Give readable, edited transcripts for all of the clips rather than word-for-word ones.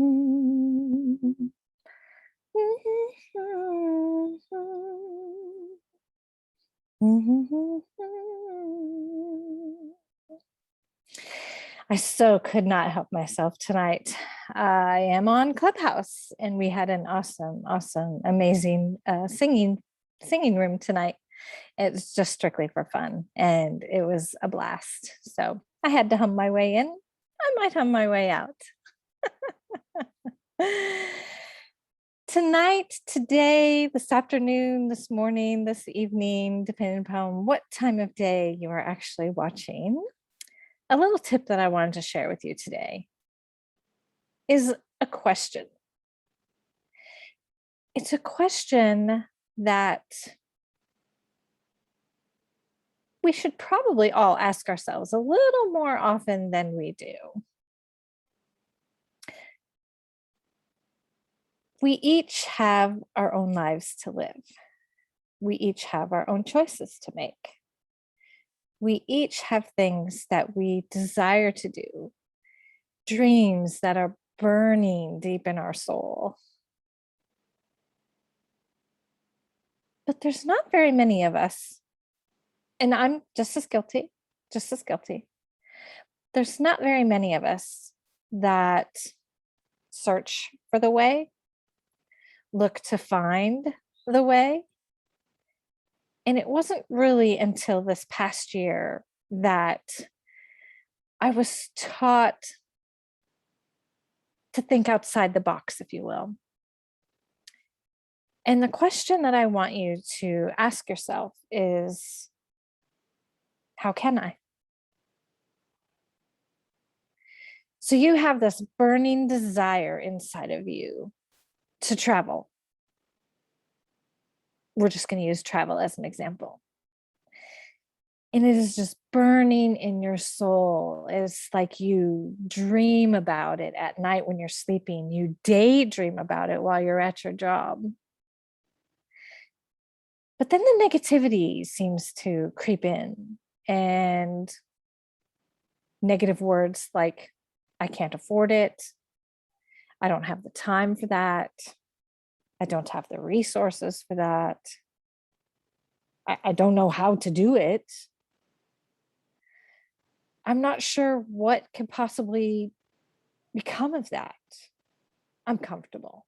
I so could not help myself tonight. I am on Clubhouse, and we had an awesome, amazing singing room tonight. It's just strictly for fun, and it was a blast. So I had to hum my way in. I might hum my way out. Tonight, today, this afternoon, this morning, this evening, depending upon what time of day you are actually watching, a little tip that I wanted to share with you today is a question. It's a question that we should probably all ask ourselves a little more often than we do. We each have our own lives to live. We each have our own choices to make. We each have things that we desire to do, dreams that are burning deep in our soul. But there's not very many of us, and I'm just as guilty. There's not very many of us that search for the way, look to find the way. And it wasn't really until this past year that I was taught to think outside the box, if you will. And the question that I want you to ask yourself is, how can I? So you have this burning desire inside of you to travel. We're just going to use travel as an example. And it is just burning in your soul. It's like you dream about it at night when you're sleeping. You daydream about it while you're at your job. But then the negativity seems to creep in, and negative words like, I can't afford it. I don't have the time for that. I don't have the resources for that. I don't know how to do it. I'm not sure what could possibly become of that. I'm comfortable.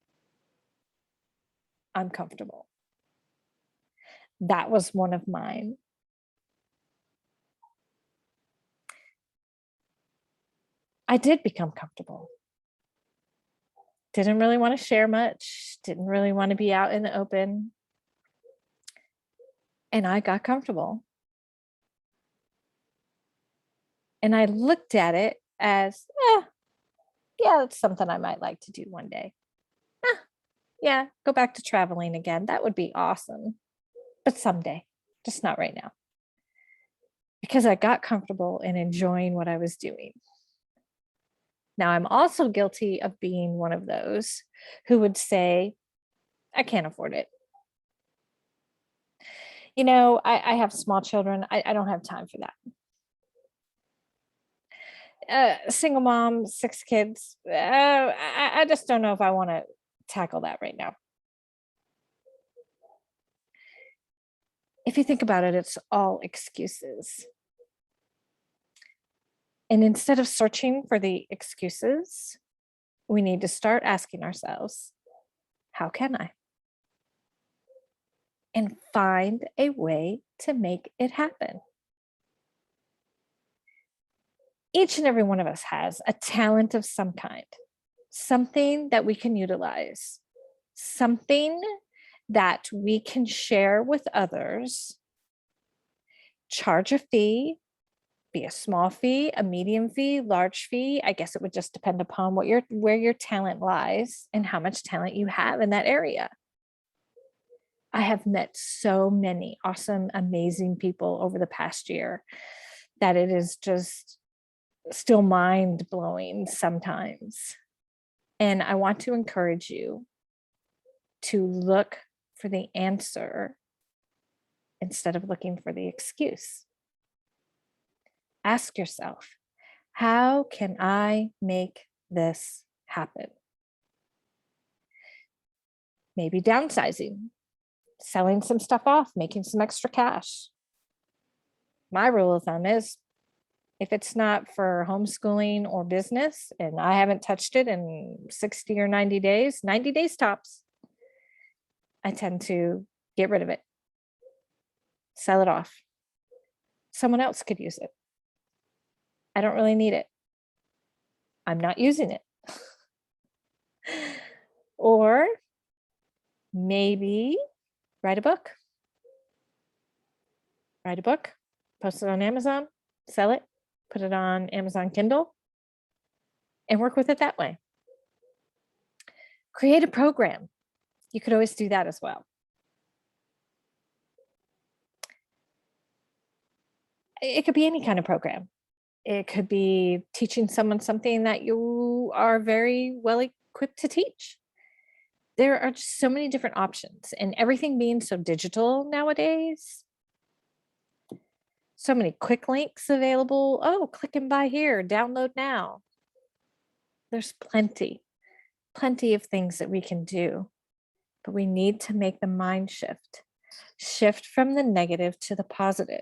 That was one of mine. I did become comfortable. Didn't really want to share much, didn't really want to be out in the open. And I got comfortable. And I looked at it as, yeah, it's something I might like to do one day. Yeah, go back to traveling again. That would be awesome. But someday, just not right now. Because I got comfortable in enjoying what I was doing. Now, I'm also guilty of being one of those who would say, I can't afford it. You know, I have small children. I don't have time for that. Single mom, 6 kids. I just don't know if I want to tackle that right now. If you think about it, it's all excuses. And instead of searching for the excuses, we need to start asking ourselves, how can I? And find a way to make it happen. Each and every one of us has a talent of some kind, something that we can utilize, something that we can share with others, charge a fee, be a small fee, a medium fee, large fee. I guess it would just depend upon where your talent lies and how much talent you have in that area. I have met so many awesome, amazing people over the past year that it is just still mind blowing sometimes. And I want to encourage you to look for the answer instead of looking for the excuse. Ask yourself, how can I make this happen? Maybe downsizing, selling some stuff off, making some extra cash. My rule of thumb is if it's not for homeschooling or business and I haven't touched it in 60 or 90 days, 90 days tops, I tend to get rid of it, sell it off. Someone else could use it. I don't really need it. I'm not using it. Or maybe write a book. Write a book, post it on Amazon, sell it, put it on Amazon Kindle, and work with it that way. Create a program. You could always do that as well. It could be any kind of program. It could be teaching someone something that you are very well equipped to teach. There are just so many different options, and everything being so digital nowadays, so many quick links available. Oh, click and buy here, download now. There's plenty of things that we can do, but we need to make the mind shift from the negative to the positive.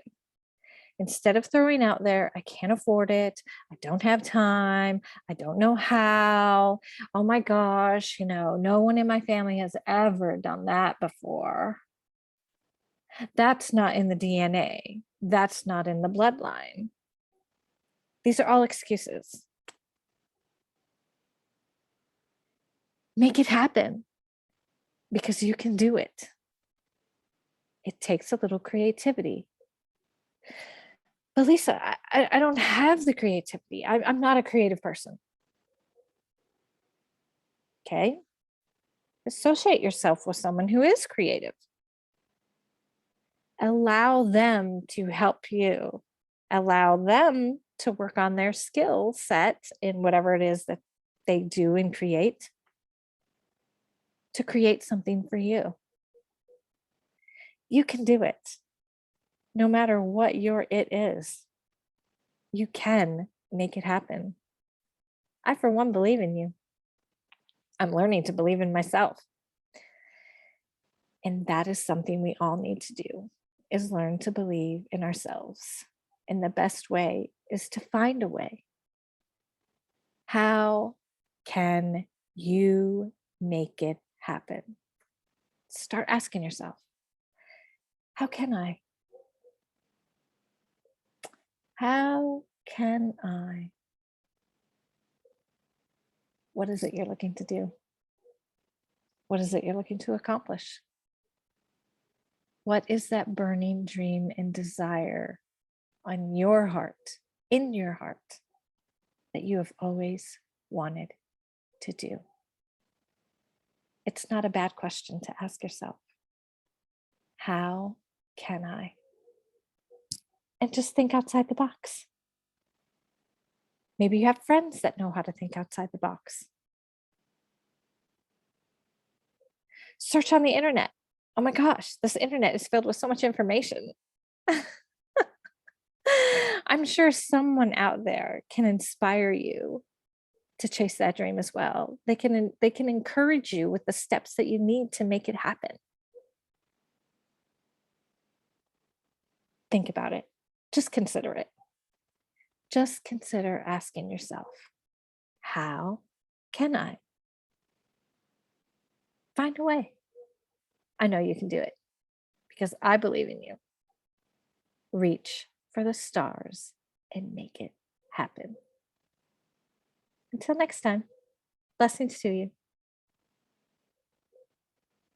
Instead of throwing out there, I can't afford it, I don't have time, I don't know how, oh my gosh, no one in my family has ever done that before. That's not in the DNA. That's not in the bloodline. These are all excuses. Make it happen because you can do it. It takes a little creativity. But Lisa, I don't have the creativity. I'm not a creative person. Okay. Associate yourself with someone who is creative. Allow them to help you. Allow them to work on their skill set in whatever it is that they do and create, to create something for you. You can do it. No matter what your it is, you can make it happen. I, for one, believe in you. I'm learning to believe in myself. And that is something we all need to do, is learn to believe in ourselves. And the best way is to find a way. How can you make it happen? Start asking yourself, how can I? How can I? What is it you're looking to do? What is it you're looking to accomplish? What is that burning dream and desire on your heart, in your heart, that you have always wanted to do? It's not a bad question to ask yourself. How can I? And just think outside the box. Maybe you have friends that know how to think outside the box. Search on the internet. Oh my gosh, this internet is filled with so much information. I'm sure someone out there can inspire you to chase that dream as well. They can encourage you with the steps that you need to make it happen. Think about it. Just consider it. Just consider asking yourself, how can I? Find a way. I know you can do it because I believe in you. Reach for the stars and make it happen. Until next time, blessings to you.